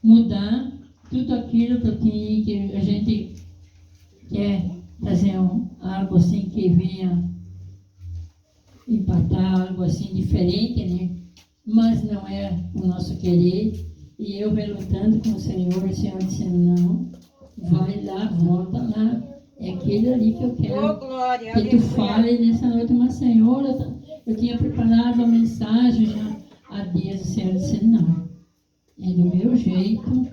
mudar tudo aquilo que eu tinha, que a gente quer fazer algo assim que venha empatar, algo assim diferente, né? Mas não é o nosso querer. E eu relutando com o Senhor dizendo, não, vai lá, volta lá. É aquilo ali que eu quero que tu fale nessa noite. Mas, Senhor, eu tinha preparado a mensagem já há dias. O Senhor disse, não, é do meu jeito,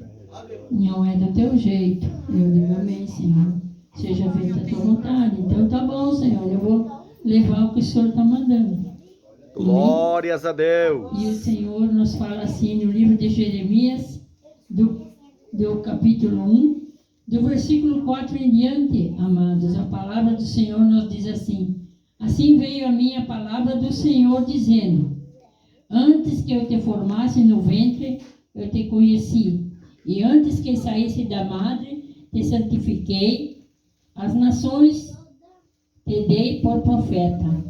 não é do teu jeito. Eu digo, amém, Senhor. Seja feita a tua vontade. Então tá bom, Senhor, eu vou levar o que o Senhor está mandando. Glórias a Deus. E o Senhor nos fala assim no livro de Jeremias, do capítulo 1, do versículo 4 em diante, amados. A palavra do Senhor nos diz assim: assim veio a minha palavra do Senhor dizendo, antes que eu te formasse no ventre, eu te conheci. E antes que saísse da madre, te santifiquei. As nações te dei por profeta.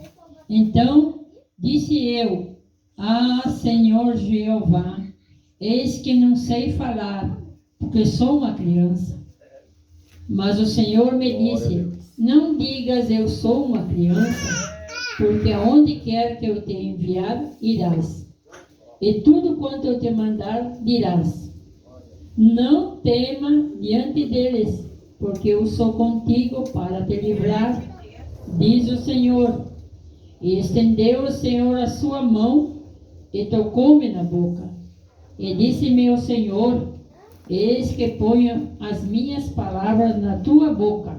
Então disse eu, Senhor Jeová, eis que não sei falar, porque sou uma criança. Mas o Senhor me disse, não digas eu sou uma criança, porque aonde quer que eu te enviar, irás. E tudo quanto eu te mandar, dirás. Não tema diante deles, porque eu sou contigo para te livrar, diz o Senhor. E estendeu o Senhor a sua mão e tocou-me na boca. E disse-me o Senhor, eis que ponho as minhas palavras na tua boca.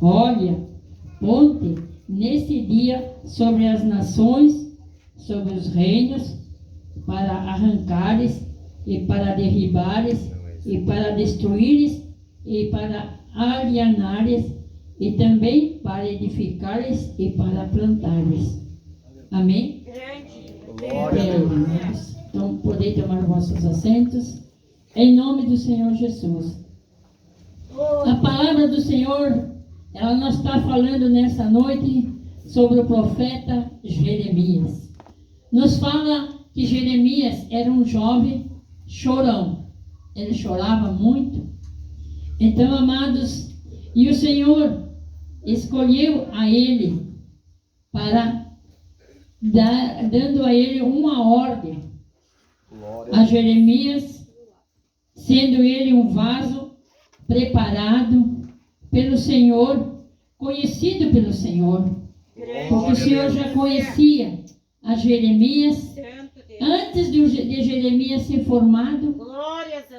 Olha, ponte nesse dia sobre as nações, sobre os reinos, para arrancares e para derribares e para destruíres e para alienares e também para edificares e para plantares. Amém? Glória a Deus. Então, podem tomar vossos assentos. Em nome do Senhor Jesus. A palavra do Senhor, ela nos está falando nessa noite sobre o profeta Jeremias. Nos fala que Jeremias era um jovem chorão. Ele chorava muito. Então, amados, e o Senhor escolheu a ele para dando a ele uma ordem. A Jeremias, sendo ele um vaso preparado pelo Senhor, conhecido pelo Senhor, porque o Senhor já conhecia a Jeremias antes de Jeremias ser formado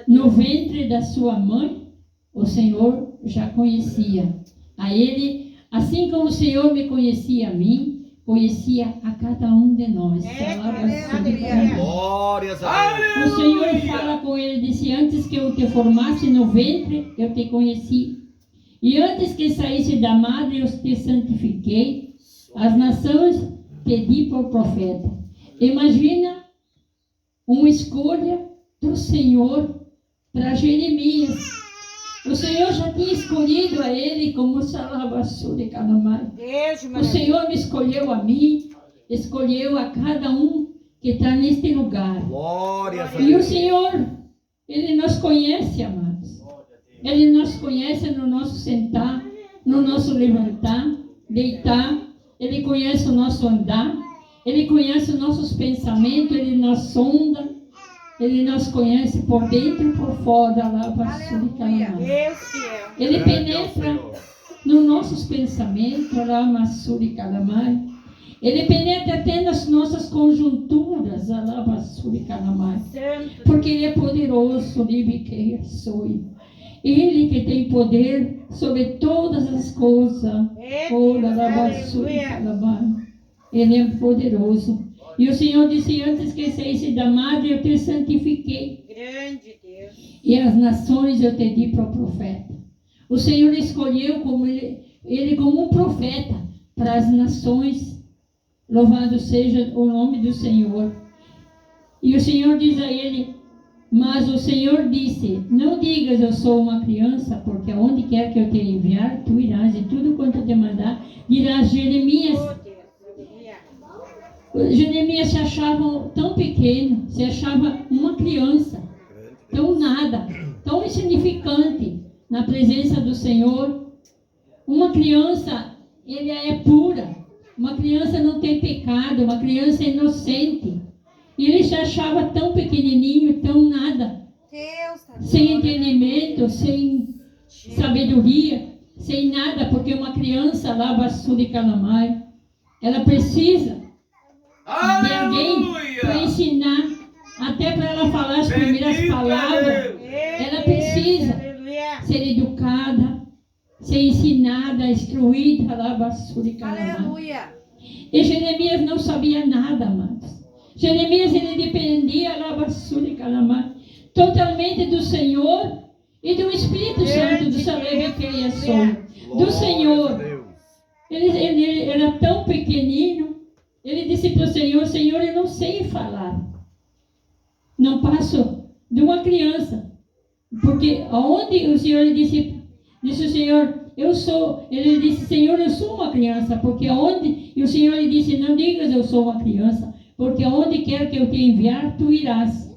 no ventre da sua mãe. O Senhor já conhecia a ele, assim como o Senhor me conhecia a mim, conhecia a cada um de nós. Glórias a Deus. O Senhor fala com ele, disse, antes que eu te formasse no ventre, eu te conheci. E antes que saísse da madre, eu te santifiquei. As nações te di por profeta. Imagina uma escolha do Senhor para Jeremias. O Senhor já tinha escolhido a ele como Salabassuri Canamai. O Senhor me escolheu a mim, escolheu a cada um que está neste lugar. Glórias a E o Deus. Senhor, Ele nos conhece, amados. Ele nos conhece no nosso sentar, no nosso levantar, deitar. Ele conhece o nosso andar. Ele conhece os nossos pensamentos. Ele nos sonda. Ele nos conhece por dentro e por fora. Ele penetra nos nossos pensamentos. Ele penetra até nas nossas conjunturas. Porque Ele é poderoso. Ele que tem poder sobre todas as coisas. Ele é poderoso. E o Senhor disse, antes que saísse da madre, eu te santifiquei. Grande Deus. E as nações eu te di para o profeta. O Senhor escolheu como ele como um profeta para as nações. Louvado seja o nome do Senhor. E o Senhor diz a ele, mas o Senhor disse, não digas eu sou uma criança, porque aonde quer que eu te enviar, tu irás, e tudo quanto eu te mandar, dirás. Jeremias se achava tão pequeno, se achava uma criança. na presença do Senhor. Uma criança, ele é pura. Uma criança não tem pecado, uma criança é inocente. E ele se achava tão pequenininho, tão nada. Sem entendimento, sem sabedoria, sem nada, porque uma criança lá, basura e calamai, ela precisa de alguém para ensinar, até para ela falar as primeiras palavras. Ela precisa ser educada, ser ensinada, instruída, lá, basura e calamai. E Jeremias não sabia nada, amados. Jeremias, ele dependia, lá, basura e calamai, totalmente do Senhor e do Espírito Santo, do do Senhor. Ele era tão pequenino, ele disse para o Senhor: Senhor, eu não sei falar. Não passo de uma criança. Porque aonde o Senhor disse o Senhor, eu sou. Ele disse: Senhor, eu sou uma criança. Porque aonde, e o Senhor lhe disse: não digas eu sou uma criança, porque aonde quer que eu te enviar, tu irás.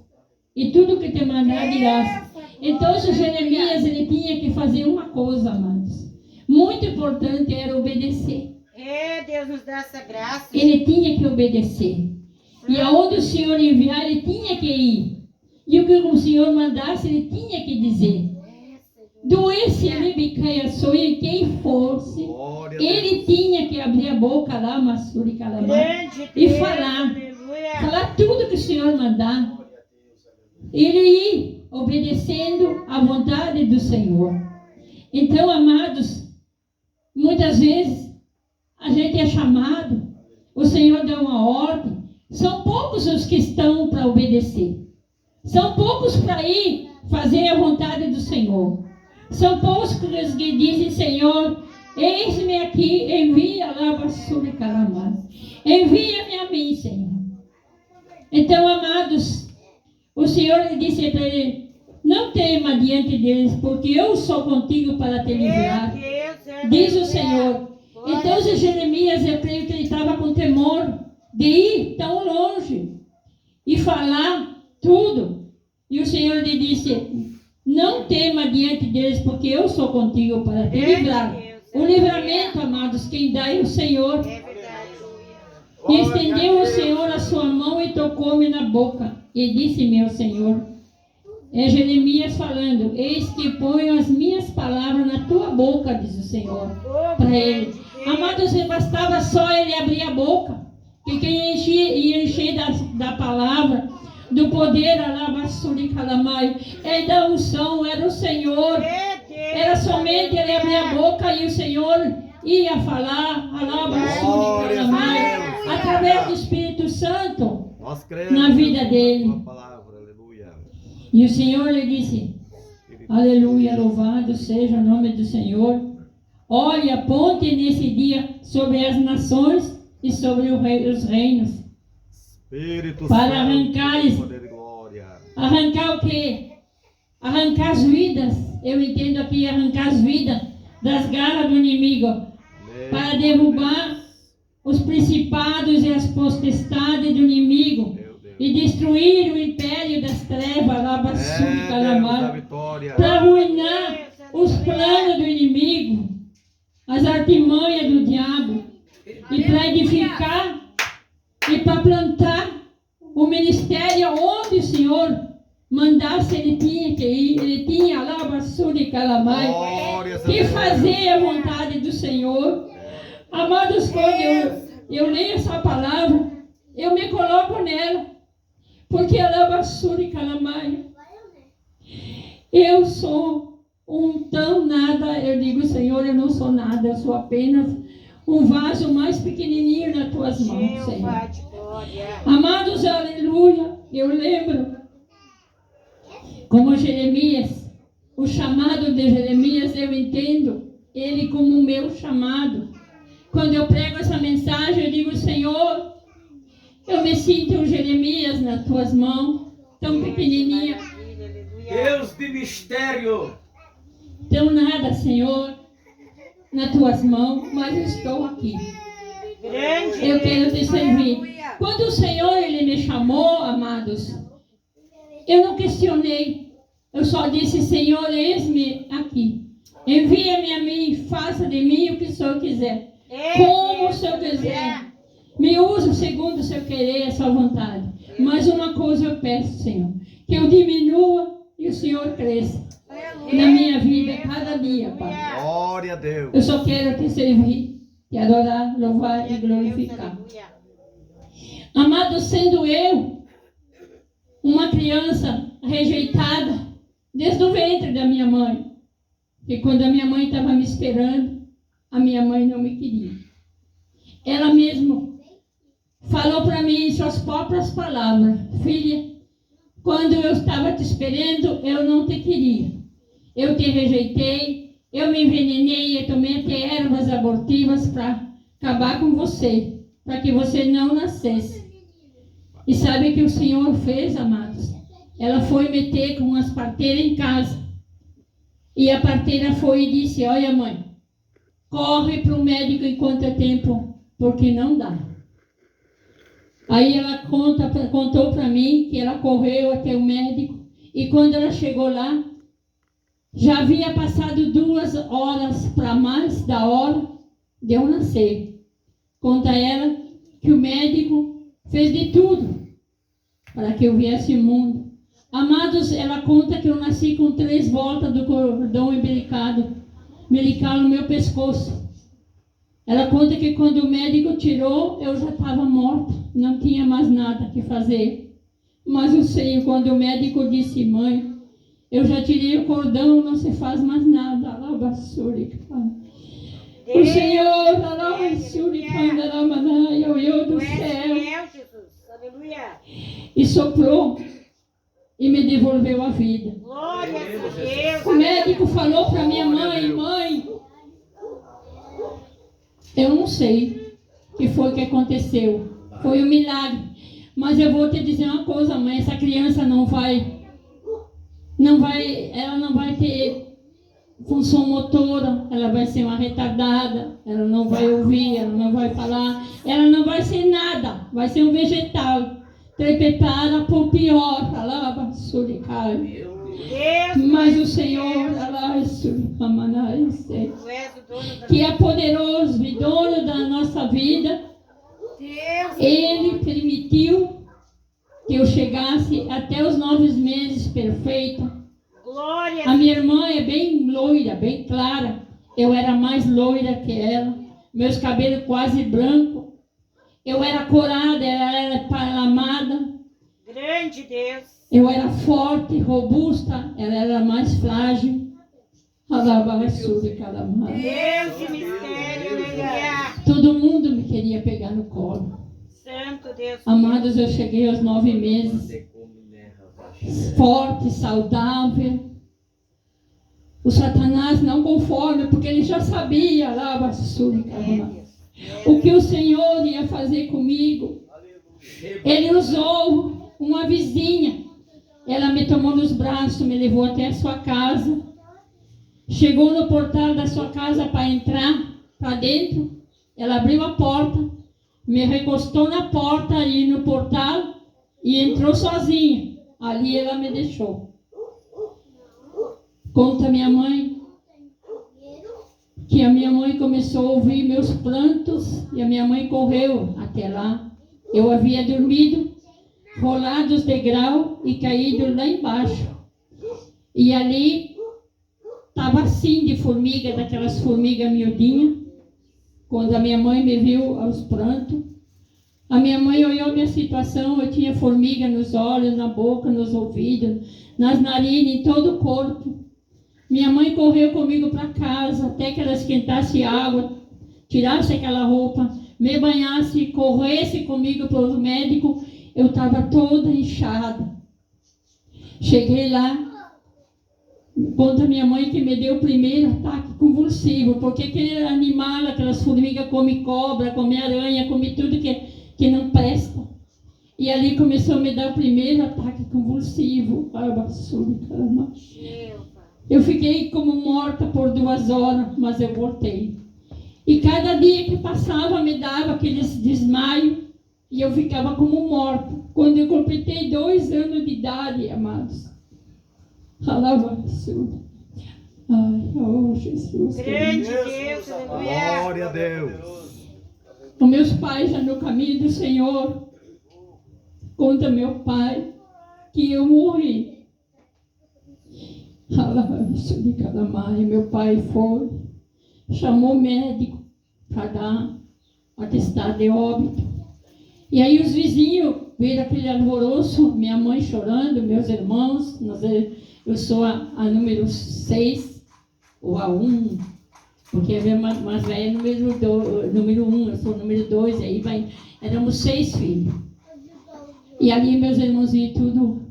E tudo que te mandar dirás. Então, Jeremias, ele tinha que fazer uma coisa, amados. Muito importante era obedecer. Deus nos dá essa graça. Ele tinha que obedecer. E aonde o Senhor enviar, ele tinha que ir. E o que o Senhor mandasse, ele tinha que dizer. Doesse ele bicaia sonha quem fosse. Ele tinha que abrir a boca lá, Massuri Calamar, e falar. Falar tudo que o Senhor mandar. Ele ir obedecendo à vontade do Senhor. Então, amados, muitas vezes a gente é chamado, o Senhor dá uma ordem, são poucos os que estão para obedecer. São poucos para ir fazer a vontade do Senhor. São poucos que dizem: Senhor, eis-me aqui, envia lá basura e calamar. Envia-me a mim, Senhor. Então, amados, o Senhor lhe disse para ele: não tema diante deles, porque eu sou contigo para te livrar. Diz o Senhor. Então, Jeremias, eu creio que ele estava com temor de ir tão longe e falar tudo. E o Senhor lhe disse: não tema diante deles, porque eu sou contigo para te livrar. O livramento, amados, quem dá é o Senhor. E estendeu o Senhor a sua mão e tocou-me na boca. E disse-me ao Senhor, é Jeremias falando: eis que ponho as minhas palavras na tua boca, diz o Senhor para ele. Amados, bastava só ele abrir a boca, que quem ia encher da palavra, do poder, alabassuri calamai, e da unção, era o Senhor. Era somente ele abrir a boca e o Senhor ia falar, alabassuri calamai, através do Espírito Santo na vida dele. E o Senhor lhe disse: aleluia, louvado seja o nome do Senhor. Olha, ponte nesse dia sobre as nações e sobre os reinos. Para arrancar o quê? Arrancar as vidas. Eu entendo aqui arrancar as vidas das garras do inimigo. Para derrubar os principados e as potestades do inimigo. E destruir o império das trevas, para arruinar os planos do inimigo, as artimanhas do diabo, e para edificar e para plantar o ministério onde o Senhor mandasse. Ele tinha que ir, ele tinha lá basura e calamai, que fazer a vontade do Senhor. Amados, quando eu leio essa palavra, eu me coloco nela. Porque ela é basura e calamai. Eu sou um tão nada. Eu digo: Senhor, eu não sou nada. Eu sou apenas um vaso mais pequenininho nas tuas mãos, Senhor. Amados, aleluia. Eu lembro como Jeremias, o chamado de Jeremias, eu entendo ele como o meu chamado. Quando eu prego essa mensagem, eu digo: Senhor, eu me sinto um Jeremias nas tuas mãos, tão pequenininha. Deus de mistério. Tão nada, Senhor, nas tuas mãos, mas eu estou aqui. Eu quero te servir. Quando o Senhor ele me chamou, amados, eu não questionei. Eu só disse: Senhor, eis-me aqui. Envia-me a mim, faça de mim o que o Senhor quiser. Como o Senhor quiser. Me use segundo o seu querer e a sua vontade. Mas uma coisa eu peço, Senhor. Que eu diminua e o Senhor cresça. Na minha vida, cada dia, Pai. Glória a Deus. Eu só quero te servir, te adorar, louvar e glorificar. Amado, sendo eu uma criança rejeitada desde o ventre da minha mãe. E quando a minha mãe estava me esperando, a minha mãe não me queria. Ela mesma falou para mim em suas próprias palavras: filha, quando eu estava te esperando, eu não te queria. Eu te rejeitei, eu me envenenei, eu tomei até ervas abortivas para acabar com você, para que você não nascesse. E sabe o que o Senhor fez, amados? Ela foi meter com umas parteiras em casa. E a parteira foi e disse: olha, mãe, corre para o médico enquanto é tempo, porque não dá. Aí ela contou para mim que ela correu até o médico. E quando ela chegou lá, já havia passado 2 horas para mais da hora de eu nascer. Conta ela que o médico fez de tudo para que eu viesse ao mundo. Amados, ela conta que eu nasci com 3 voltas do cordão umbilical no meu pescoço. Ela conta que quando o médico tirou, eu já estava morta, não tinha mais nada que fazer. Mas eu sei, quando o médico disse: mãe, eu já tirei o cordão, não se faz mais nada. O Senhor, do céu, e soprou e me devolveu a vida. Glória a Deus. O médico falou para minha mãe: mãe, eu não sei o que foi que aconteceu. Foi um milagre. Mas eu vou te dizer uma coisa, mãe, essa criança ela não vai ter função motora, ela vai ser uma retardada, ela não vai ouvir, ela não vai falar, ela não vai ser nada, vai ser um vegetal. Preparada por pior, mas o Senhor, que é poderoso e dono da nossa vida, Ele permitiu que eu chegasse até os 9 meses perfeita. A minha irmã é bem loira, bem clara. Eu era mais loira que ela. Meus cabelos quase brancos. Eu era corada, ela era parlamada. Grande Deus. Eu era forte, robusta, ela era mais frágil. Deus de mistério, aleluia. Todo mundo me queria pegar no colo. Santo Deus. Amados, eu cheguei aos 9 meses. Forte, saudável. O Satanás não conforme, porque ele já sabia o que o Senhor ia fazer comigo. Ele usou uma vizinha. Ela me tomou nos braços, me levou até a sua casa. Chegou no portal da sua casa para entrar para dentro. Ela abriu a porta, me recostou na porta e no portal e entrou sozinha. Ali ela me deixou. Conta minha mãe que a minha mãe começou a ouvir meus prantos e a minha mãe correu até lá. Eu havia dormido, rolado os degraus e caído lá embaixo. E ali estava assim de formiga, daquelas formigas miudinhas. Quando a minha mãe me viu aos prantos, a minha mãe olhou minha situação. Eu tinha formiga nos olhos, na boca, nos ouvidos, nas narinas, em todo o corpo. Minha mãe correu comigo para casa, até que ela esquentasse água, tirasse aquela roupa, me banhasse, corresse comigo para o médico. Eu estava toda inchada. Cheguei lá, conta minha mãe que me deu o primeiro ataque convulsivo, porque aquele animal, aquelas formigas, come cobra, come aranha, come tudo que não presta. E ali começou a me dar o primeiro ataque convulsivo. Eu fiquei como morta por 2 horas, mas eu voltei. E cada dia que passava me dava aqueles desmaios e eu ficava como morta. Quando eu completei 2 anos de idade, amados, Ai, oh Jesus. Grande Deus, aleluia. Glória a Deus. Os meus pais já no caminho do Senhor. Conta meu pai que eu morri. Meu pai foi, chamou o médico para dar atestado de óbito. E aí os vizinhos viram aquele alvoroço, minha mãe chorando, meus irmãos, eu sou a número 6, ou a 1, porque a minha mais velha é número 1, eu sou número 2, aí éramos 6 filhos. E ali meus irmãozinhos tudo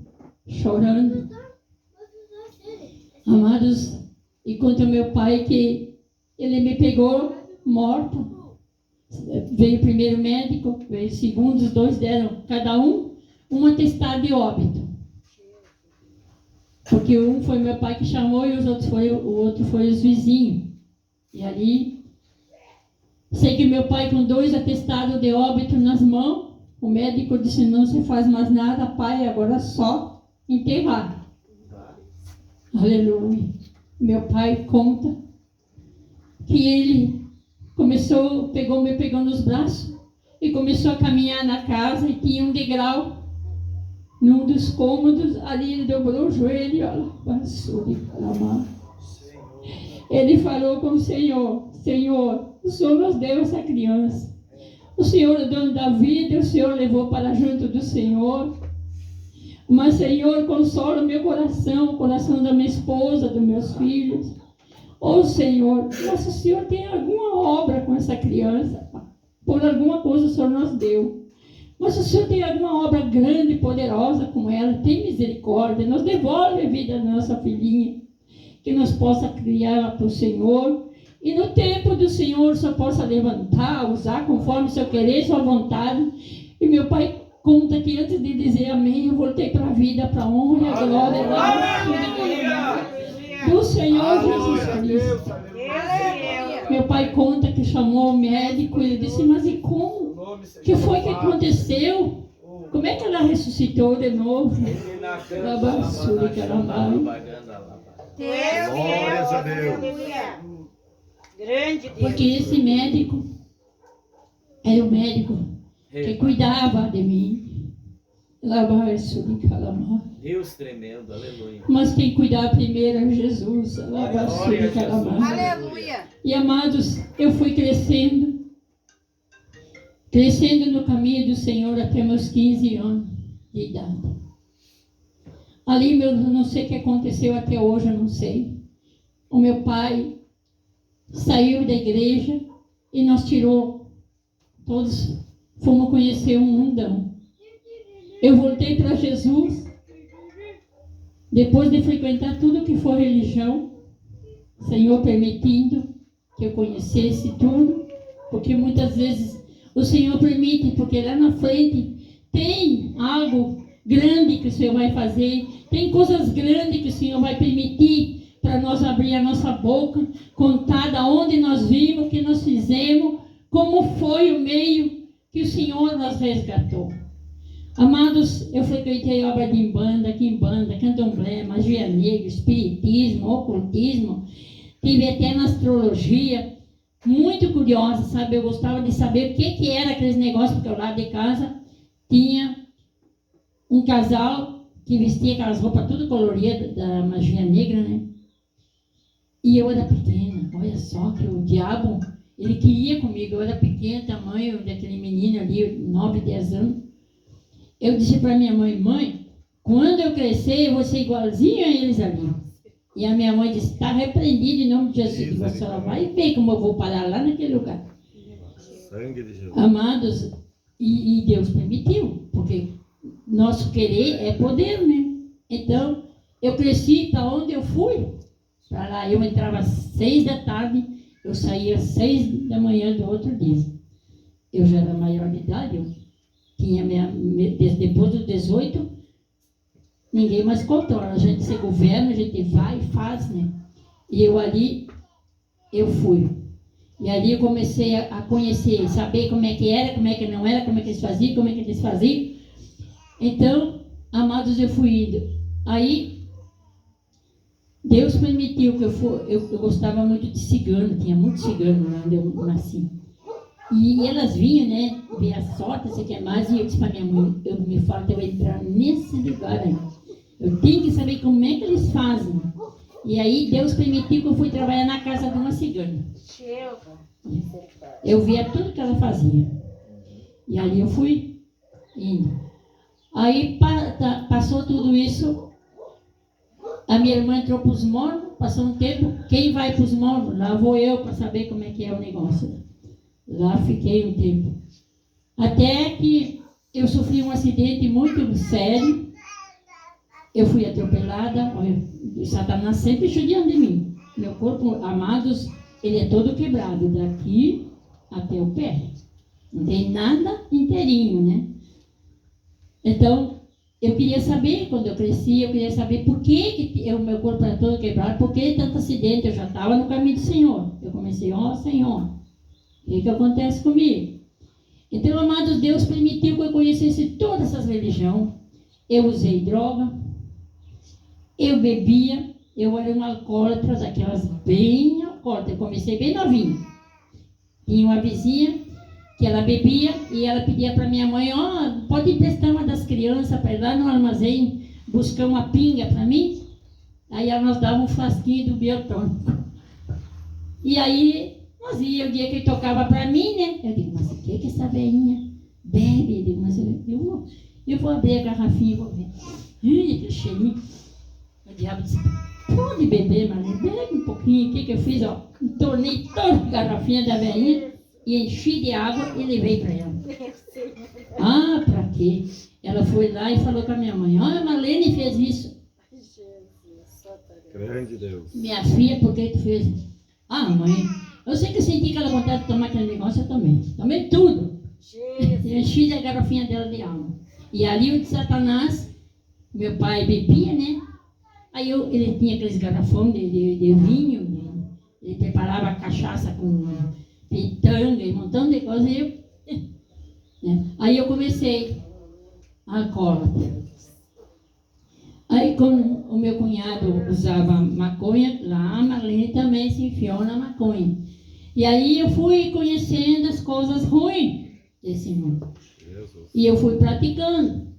chorando. Amados, e conta meu pai que ele me pegou morto. Veio o primeiro médico, veio o segundo, os dois deram, cada um atestado de óbito. Porque um foi meu pai que chamou e o outro foi os vizinhos. E ali, sei que meu pai com 2 atestados de óbito nas mãos, o médico disse, não se faz mais nada, pai, agora só enterrar. Aleluia. Meu pai conta que ele me pegou nos braços e começou a caminhar na casa e tinha um degrau num dos cômodos, ali ele dobrou o joelho, ele falou com o Senhor, Senhor, o Senhor nos deu essa criança, o Senhor é dono da vida, o Senhor levou para junto do Senhor, mas Senhor, consola o meu coração, o coração da minha esposa, dos meus filhos. Oh Senhor, nosso Senhor tem alguma obra com essa criança, por alguma coisa o Senhor nos deu. Mas o Senhor tem alguma obra grande e poderosa com ela, tem misericórdia, nos devolve a vida da nossa filhinha, que nós possa criar para o Senhor, e no tempo do Senhor o Senhor possa levantar, usar conforme o seu querer, sua vontade. E meu pai conta que antes de dizer amém, eu voltei para a vida, para a honra e a glória do Senhor Jesus Cristo. Meu pai conta que chamou o médico e ele disse, mas e como? O que foi que aconteceu? Como é que ela ressuscitou de novo? Glórias a Deus. Grande Deus. Porque esse médico era o médico que cuidava de mim. Deus tremendo, aleluia. Mas quem cuidar primeiro é Jesus. Aleluia. E amados, eu fui crescendo no caminho do Senhor até meus 15 anos de idade. Ali, eu não sei o que aconteceu até hoje, eu não sei. O meu pai saiu da igreja e nós todos fomos conhecer um mundão. Eu voltei para Jesus, depois de frequentar tudo que for religião, Senhor permitindo que eu conhecesse tudo, porque muitas vezes o Senhor permite, porque lá na frente tem algo grande que o Senhor vai fazer, tem coisas grandes que o Senhor vai permitir para nós abrir a nossa boca, contar da onde nós vimos, o que nós fizemos, como foi o meio que o Senhor nos resgatou. Amados, eu frequentei obra de quimbanda, candomblé, magia negra, espiritismo, ocultismo, tive até na astrologia, muito curiosa, sabe? Eu gostava de saber o que era aqueles negócios, porque ao lado de casa tinha um casal que vestia aquelas roupas tudo coloridas da magia negra, né? E eu era pequena, olha só que o diabo, ele queria comigo, eu era pequena, tamanho daquele menino ali, 9, 10 anos. Eu disse para minha mãe, mãe, quando eu crescer, eu vou ser igualzinho a eles ali. E a minha mãe disse, está repreendido em nome de Jesus. A senhora vai ver como eu vou parar lá naquele lugar. Sangue de Jesus. Amados, e Deus permitiu, porque nosso querer é poder, né? Então, eu cresci para onde eu fui. Para lá, eu entrava às 6 da tarde, eu saía às 6 da manhã do outro dia. Eu já era maior de idade, eu tinha depois dos 18, ninguém mais controla. A gente se governa, a gente vai e faz, né? E eu fui. E ali eu comecei a conhecer, saber como é que era, como é que não era, como é que eles faziam, como é que eles faziam. Então, amados, eu fui indo. Aí, Deus permitiu que eu gostava muito de cigano, tinha muito cigano lá onde eu nasci. E elas vinham, né, ver a sorte, sei que mais, e eu disse para minha mãe, me falta eu entrar nesse lugar aí. Eu tenho que saber como é que eles fazem. E aí Deus permitiu que eu fui trabalhar na casa de uma cigana. Eu via tudo que ela fazia. E ali eu fui indo. Aí passou tudo isso. A minha irmã entrou para os mormos, passou um tempo. Quem vai para os mormos? Lá vou eu para saber como é que é o negócio. Lá fiquei um tempo. Até que eu sofri um acidente muito sério. Eu fui atropelada. Olha, o Satanás sempre judiando de mim. Meu corpo, amados, ele é todo quebrado, daqui até o pé. Não tem nada inteirinho, né? Então, eu queria saber, quando eu cresci, eu queria saber por que o meu corpo era todo quebrado, por que tanto acidente. Eu já estava no caminho do Senhor. Eu comecei, Senhor, o que acontece comigo? Então, amados, Deus permitiu que eu conhecesse todas essas religiões. Eu usei droga, eu bebia, eu era uma alcoólatra, daquelas bem alcoólatras. Eu comecei bem novinha. Tinha uma vizinha que ela bebia e ela pedia para minha mãe, pode emprestar uma das crianças para ir lá no armazém buscar uma pinga para mim? Aí ela nos dava um flasquinho do biotônico. E aí, nós ia, o dia que ele tocava para mim, né? Eu digo, mas o que essa velhinha bebe? Eu digo, mas eu vou abrir a garrafinha e vou ver. Aquele cheirinho. O diabo disse, pode beber, mas bebe um pouquinho. O que eu fiz? Tornei toda a garrafinha da velhinha e enchi de água e levei para ela. Para quê? Ela foi lá e falou com a minha mãe, a Marlene fez isso. Grande Deus. Minha filha, por que tu fez? Mãe, eu sei que eu senti aquela vontade de tomar aquele negócio, eu tomei. Tomei tudo. E enchi a garrafinha dela de água. E ali o de Satanás, meu pai bebia, né? Aí ele tinha aqueles garrafões de vinho, ele preparava cachaça com pitanga e um montão de coisa, né? Aí eu comecei alcoólatra. Aí como o meu cunhado usava maconha, lá a Marlene também se enfiou na maconha. E aí eu fui conhecendo as coisas ruins desse mundo. E eu fui praticando.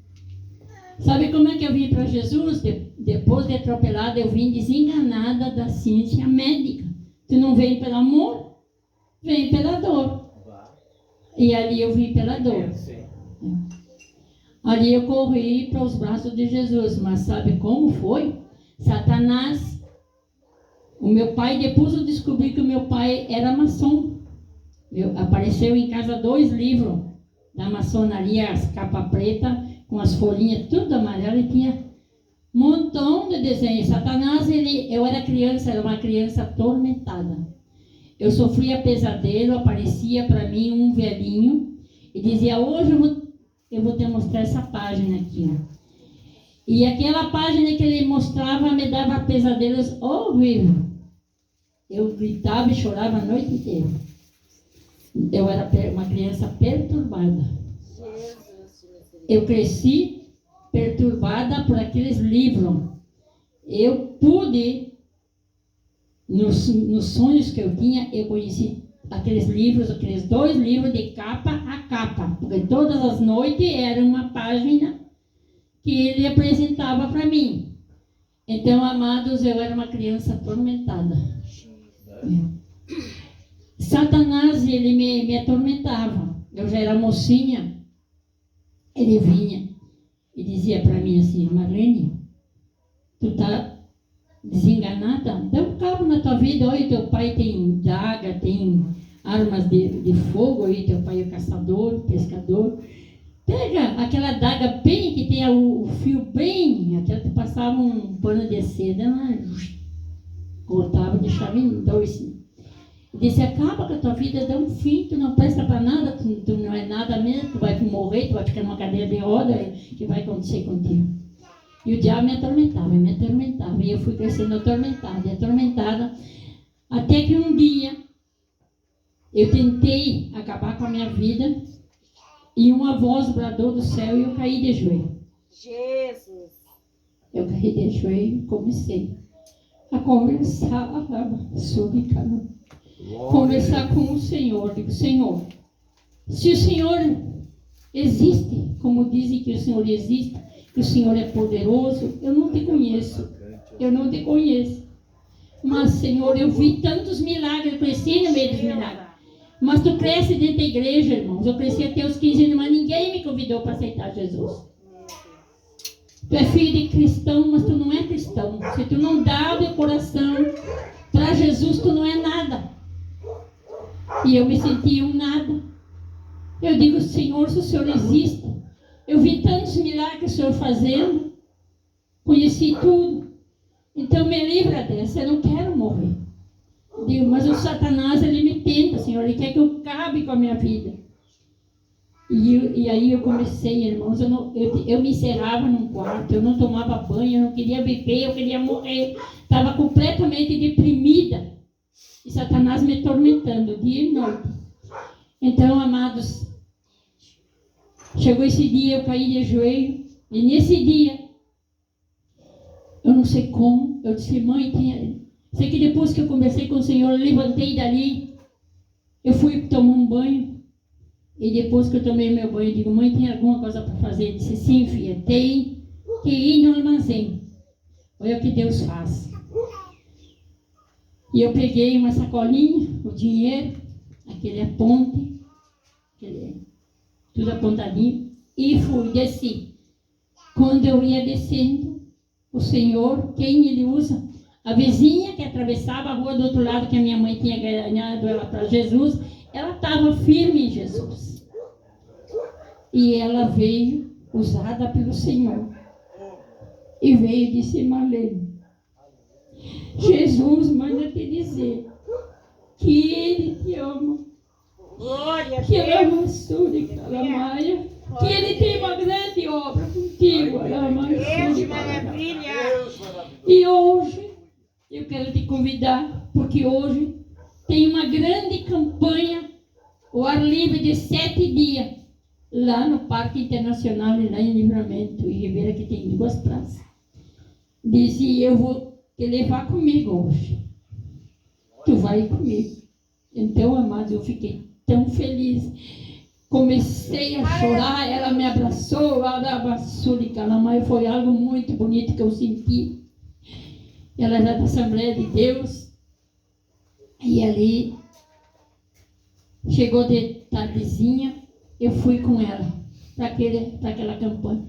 Sabe como é que eu vim para Jesus? Depois de atropelada, eu vim desenganada da ciência médica. Tu não vem pelo amor, vem pela dor. E ali eu vim pela dor. Ali eu corri para os braços de Jesus. Mas sabe como foi? Satanás, o meu pai, depois eu descobri que o meu pai era maçom. Apareceu em casa 2 livros da maçonaria, as capa preta, com as folhinhas tudo amarelo, e tinha um montão de desenhos. Satanás, eu era uma criança atormentada. Eu sofria pesadelo, aparecia para mim um velhinho e dizia, hoje eu vou te mostrar essa página aqui. E aquela página que ele mostrava me dava pesadelos horríveis. Eu gritava e chorava a noite inteira. Eu era uma criança perturbada. Eu cresci perturbada por aqueles livros. Eu pude, nos sonhos que eu tinha, eu conheci aqueles 2 livros de capa a capa. Porque todas as noites era uma página que ele apresentava para mim. Então, amados, eu era uma criança atormentada. Satanás, ele me atormentava. Eu já era mocinha. Ele vinha e dizia para mim assim, Marlene, tu tá desenganada? Dá um cabo na tua vida. Olha, teu pai tem daga, tem armas de fogo, aí teu pai é caçador, pescador. Pega aquela daga bem, que tem o fio bem, até tu passava um pano de seda, cortava, deixava em 2. Disse, acaba com a tua vida, dá um fim, tu não presta para nada, tu não é nada mesmo, tu vai morrer, tu vai ficar numa cadeira de roda, o que vai acontecer contigo? E o diabo me atormentava, e eu fui crescendo atormentada, até que um dia eu tentei acabar com a minha vida, e uma voz bradou do céu e eu caí de joelho. Jesus! Eu caí de joelho e comecei a conversar sobre cada. Conversar com o Senhor. Digo, Senhor, se o Senhor existe, como dizem que o Senhor existe, que o Senhor é poderoso, eu não te conheço. Eu não te conheço. Mas, Senhor, eu vi tantos milagres, eu cresci no meio dos milagres. Mas tu cresce dentro da igreja, irmãos. Eu cresci até os 15 anos, mas ninguém me convidou para aceitar Jesus. Tu é filho de cristão, mas tu não é cristão. Se tu não dá o teu coração para Jesus, tu não é nada. E eu me senti um nada. Eu digo, Senhor, se o Senhor existe, eu vi tantos milagres o Senhor fazendo, conheci tudo. Então me livra dessa, eu não quero morrer. Digo, mas o Satanás, ele me tenta, Senhor, ele quer que eu acabe com a minha vida. E aí eu comecei, irmãos, eu me encerrava num quarto, eu não tomava banho, eu não queria beber, eu queria morrer. Estava completamente deprimida. E Satanás me atormentando dia e noite. Então, amados, chegou esse dia, eu caí de joelho. E nesse dia, eu não sei como, eu disse, mãe, sei que depois que eu conversei com o Senhor, eu levantei dali, eu fui tomar um banho. E depois que eu tomei meu banho, eu digo, mãe, tem alguma coisa para fazer? Ele disse, sim, filha, tem que ir no armazém. Olha o que Deus faz. E eu peguei uma sacolinha, o dinheiro, aquele aponte, tudo apontadinho, e fui, desci. Quando eu ia descendo, o Senhor, quem ele usa? A vizinha que atravessava a rua do outro lado, que a minha mãe tinha ganhado ela para Jesus, ela estava firme em Jesus. E ela veio, usada pelo Senhor. E veio e disse, Marlene, Jesus manda te dizer que Ele te ama. Glória Que a Ele ama Deus. Suri Calamaia. Que Ele tem uma grande obra contigo, Deus, maravilha. E hoje, eu quero te convidar, porque hoje tem uma grande campanha, o ar livre de 7 dias, lá no Parque Internacional, lá em Livramento, em Ribeira, que tem 2 praças. Disse, eu vou te levar comigo hoje. Tu vai comigo. Então, amados, eu fiquei tão feliz. Comecei a chorar, ela me abraçou, mas foi algo muito bonito que eu senti. Ela era da Assembleia de Deus. E ali, chegou de tardezinha, eu fui com ela para aquela campanha.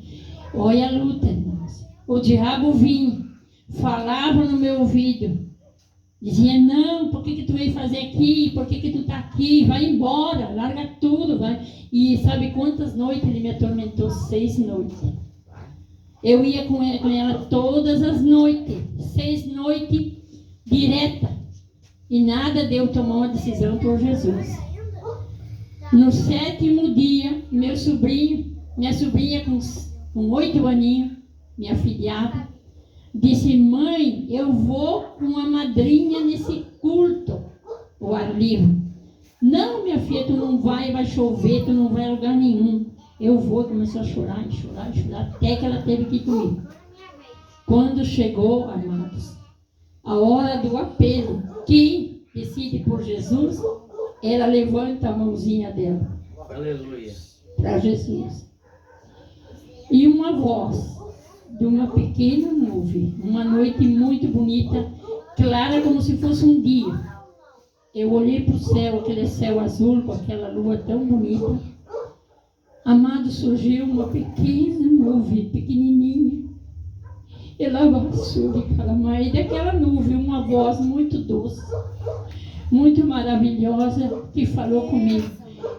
Olha a luta, irmãos. O diabo vinha, falava no meu ouvido, dizia, não, por que tu veio fazer aqui? Por que tu está aqui? Vai embora, larga tudo. Vai. E sabe quantas noites ele me atormentou? 6 noites. Eu ia com ela todas as noites, 6 noites direta. E nada deu tomar uma decisão por Jesus. No 7º dia, minha sobrinha com 8 aninhos, minha filhada, disse, mãe, eu vou com a madrinha nesse culto, o ar livre. Não, minha filha, tu não vai chover, tu não vai a lugar nenhum. Eu vou. Começou a chorar, até que ela teve que ir comigo. Quando chegou, amados, a hora do apelo, quem decide por Jesus, ela levanta a mãozinha dela. Aleluia. Para Jesus. E uma voz de uma pequena nuvem, uma noite muito bonita, clara como se fosse um dia. Eu olhei para o céu, aquele céu azul, com aquela lua tão bonita. Amado, surgiu uma pequena nuvem, pequenininha. Ela abraçou de calamai, e daquela nuvem uma voz muito doce, muito maravilhosa, que falou comigo.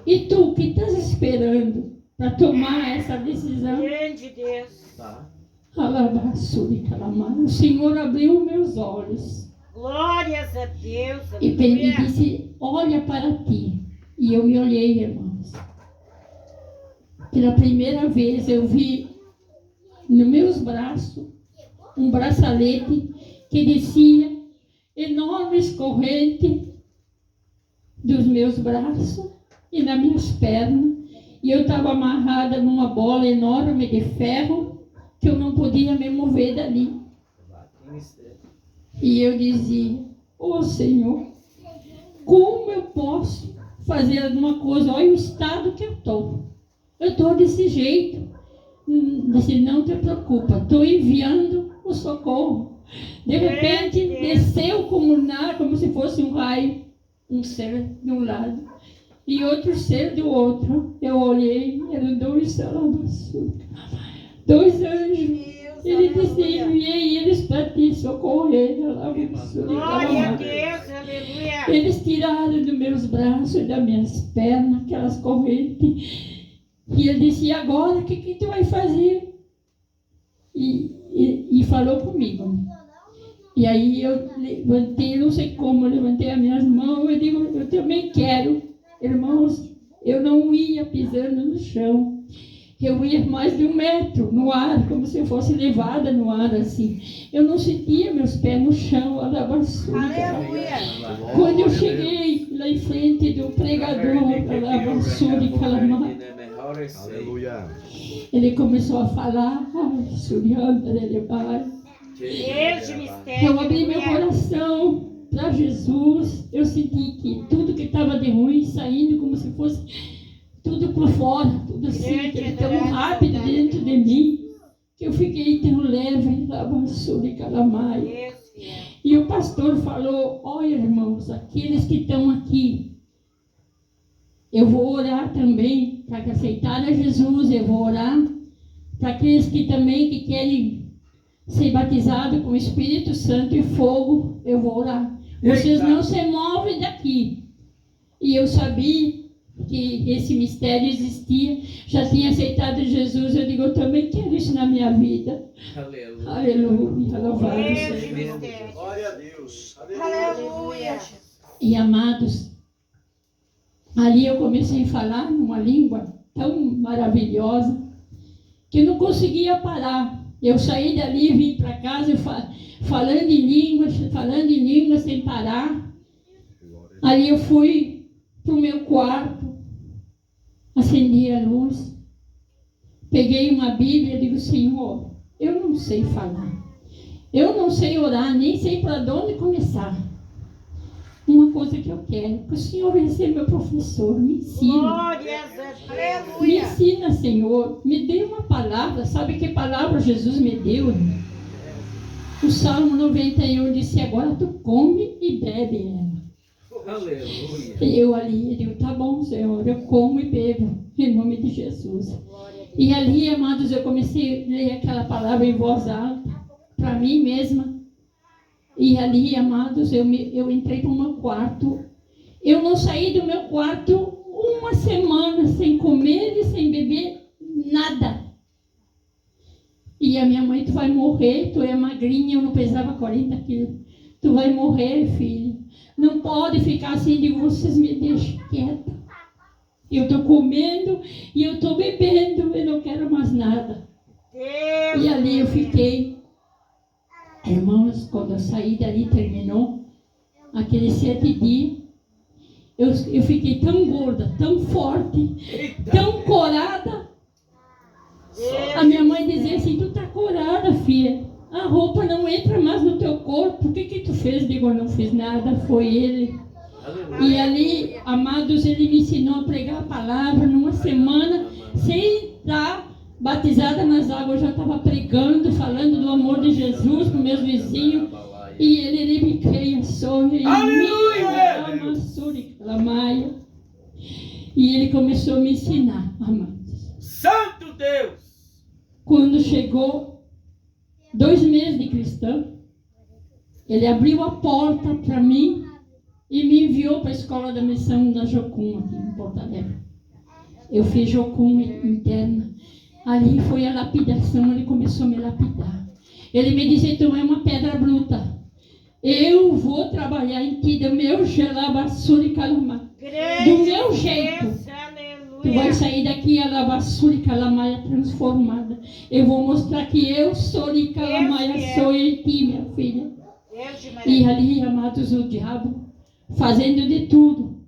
E tu, que estás esperando para tomar essa decisão? Grande Deus. Tá. O Senhor abriu meus olhos Glórias a Deus. e Aleluia. disse, olha para ti. E eu me olhei, irmãos. Pela primeira vez eu vi nos meus braços um bracelete que descia enormes correntes dos meus braços e nas minhas pernas. E eu estava amarrada numa bola enorme de ferro que eu não podia me mover dali. E eu dizia, ô Senhor, como eu posso fazer alguma coisa? Olha o estado que eu estou. Eu estou desse jeito. Disse, não te preocupa, estou enviando o socorro. De repente, desceu como se fosse um raio, um ser de um lado e outro ser do outro. Eu olhei, eram dois anjos. Ele disse, enviei eles para te socorrer. Glória a Deus, aleluia. Eles tiraram dos meus braços e das minhas pernas aquelas correntes. E ele disse, e agora, o que tu vai fazer? E falou comigo. E aí eu levantei, não sei como, eu levantei as minhas mãos e digo, eu também quero. Irmãos, eu não ia pisando no chão. Eu ia mais de 1 metro no ar, como se eu fosse levada no ar, assim. Eu não sentia meus pés no chão, alabaçuda. Aleluia. Quando eu cheguei lá em frente do pregador, alabaçuda e calamar, Aleluia. ele começou a falar, Deus de mistério. eu abri meu coração para Jesus. Eu senti que tudo que estava de ruim saindo como se fosse tudo por fora, tudo assim, tão rápido dentro de mim, que eu fiquei tão leve, alabaçuda e calamaia. E o pastor falou, olha irmãos, aqueles que estão aqui, eu vou orar também para que aceitarem a Jesus, eu vou orar para aqueles que também que querem ser batizados com o Espírito Santo e fogo, eu vou orar. Vocês não se movem daqui. E eu sabia que esse mistério existia, já tinha aceitado Jesus, eu digo, eu também quero isso na minha vida. Aleluia. Aleluia, louvado Deus de seja. mistério. Glória a Deus. Aleluia. E amados, ali eu comecei a falar numa língua tão maravilhosa que eu não conseguia parar. Eu saí dali e vim para casa falando em línguas sem parar. Ali eu fui para o meu quarto, acendi a luz, peguei uma Bíblia e digo, Senhor, eu não sei falar, eu não sei orar, nem sei para onde começar. Uma coisa que eu quero, que o Senhor venha ser meu professor, me ensina. Glória a Deus. Me Aleluia. ensina, Senhor, me dê uma palavra. Sabe que palavra Jesus me deu? O Salmo 91 disse, agora tu come e bebe ela. Aleluia. E eu ali, digo, tá bom, Senhor, eu como e bebo, em nome de Jesus. E ali, amados, eu comecei a ler aquela palavra em voz alta, para mim mesma. E ali, amados, eu entrei para o meu quarto. Eu não saí do meu quarto 1 semana sem comer e sem beber nada. E a minha mãe, tu vai morrer, tu é magrinha, eu não pesava 40 quilos. Tu vai morrer, filho. Não pode ficar assim, digo, vocês me deixem quieta. Eu estou comendo e eu estou bebendo, eu não quero mais nada. Deus. E ali eu fiquei. Irmãos, quando eu saí dali, terminou aqueles 7 dias, eu fiquei tão gorda, tão forte, tão corada. A minha mãe dizia assim, tu tá corada, filha. A roupa não entra mais no teu corpo. O que tu fez? Digo, eu não fiz nada, foi ele. E ali, amados, ele me ensinou a pregar a palavra numa semana, sem estar batizada nas águas. Eu já estava pregando, falando do amor de Jesus para os meus vizinhos. E ele me creia, sorri. E ele começou a me ensinar, amados. Santo Deus! Quando chegou 2 meses de cristão, ele abriu a porta para mim e me enviou para a escola da missão da Jocum, aqui em Porto Alegre. Eu fiz Jocum interna. Ali foi a lapidação, ele começou a me lapidar. Ele me disse, tu é uma pedra bruta. Eu vou trabalhar em ti, do meu gelabassura e calama. Do meu jeito. Tu vai sair daqui a lavassura e calamaia transformada. Eu vou mostrar que eu sou e calamaia, sou em ti, minha filha. E ali, amados, o diabo fazendo de tudo.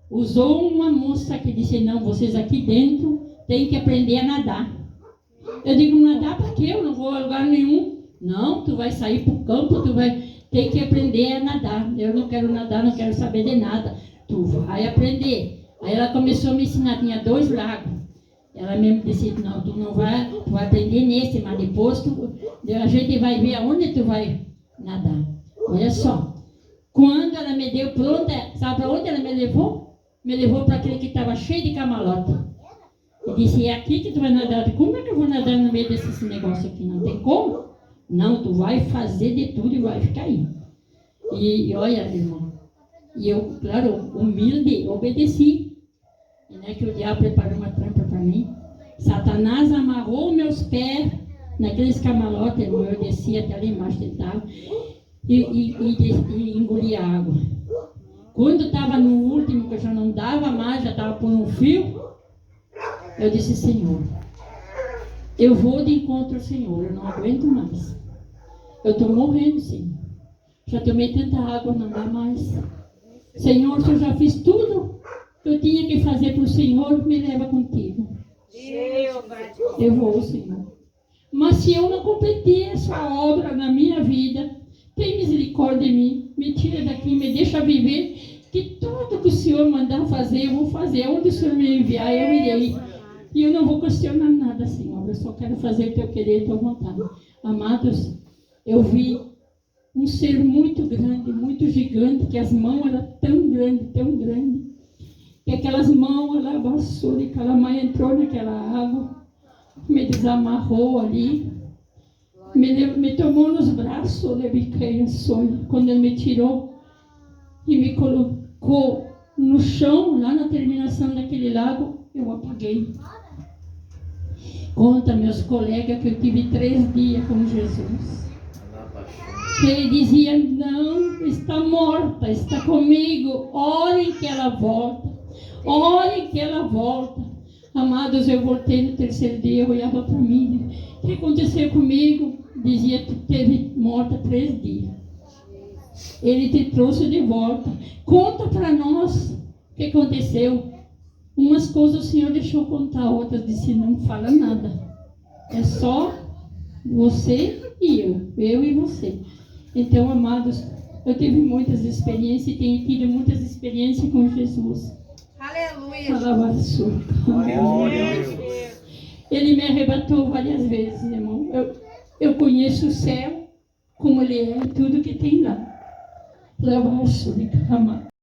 Usou uma moça que disse, não, vocês aqui dentro têm que aprender a nadar. Eu digo, nadar para quê? Eu não vou a lugar nenhum. Não, tu vai sair para o campo, tu vai tem que aprender a nadar. Eu não quero nadar, não quero saber de nada. Tu vai aprender. Aí ela começou a me ensinar, tinha 2 lagos. Ela mesmo disse, não, tu não vai, tu vai aprender nesse, mas depois a gente vai ver aonde tu vai nadar. Olha só. Quando ela me deu pronta, sabe para onde ela me levou? Me levou para aquele que estava cheio de camalote. E disse, é aqui que tu vai nadar. Como é que eu vou nadar no meio desse negócio aqui? Não tem como? Não, tu vai fazer de tudo e vai ficar aí. E olha, irmão, e eu, claro, humilde, obedeci. E não é que o diabo preparou uma trampa para mim. Satanás amarrou meus pés naqueles camalotes, irmão. Eu desci até lá embaixo dele estava e engoli a água. Quando estava no último, que eu já não dava mais, já estava por um fio, eu disse, Senhor, eu vou de encontro ao Senhor, eu não aguento mais. Eu estou morrendo, Senhor. Já tomei tanta água, não dá mais. Senhor, se eu já fiz tudo que eu tinha que fazer para o Senhor, me leva contigo. Eu vou, Senhor. Mas se eu não completei essa obra na minha vida, tem misericórdia de mim. Me tira daqui, me deixa viver. Que tudo que o Senhor mandar fazer, eu vou fazer. Onde o Senhor me enviar, eu irei. E eu não vou questionar nada, Senhor. Eu só quero fazer o teu querer e tua vontade. Amados, eu vi um ser muito grande, muito gigante, que as mãos eram tão grandes, que aquelas mãos, ela abaçou, e aquela mãe entrou naquela água, me desamarrou ali, me tomou nos braços, eu levei a sonho. Quando ele me tirou e me colocou no chão, lá na terminação daquele lago, eu apaguei. Conta meus colegas que eu tive 3 dias com Jesus. Ele dizia, não, está morta, está comigo, orem que ela volta, orem que ela volta. Amados, eu voltei no 3º dia, eu olhava para mim, o que aconteceu comigo? Dizia que teve morta 3 dias. Ele te trouxe de volta. Conta para nós o que aconteceu. Umas coisas o Senhor deixou contar, outras disse, não fala nada. É só você e eu e você. Então, amados, eu tive muitas experiências e tenho tido muitas experiências com Jesus. Aleluia. Ele me arrebatou várias vezes, irmão. Eu conheço o céu, como ele é, tudo que tem lá. Lava-se,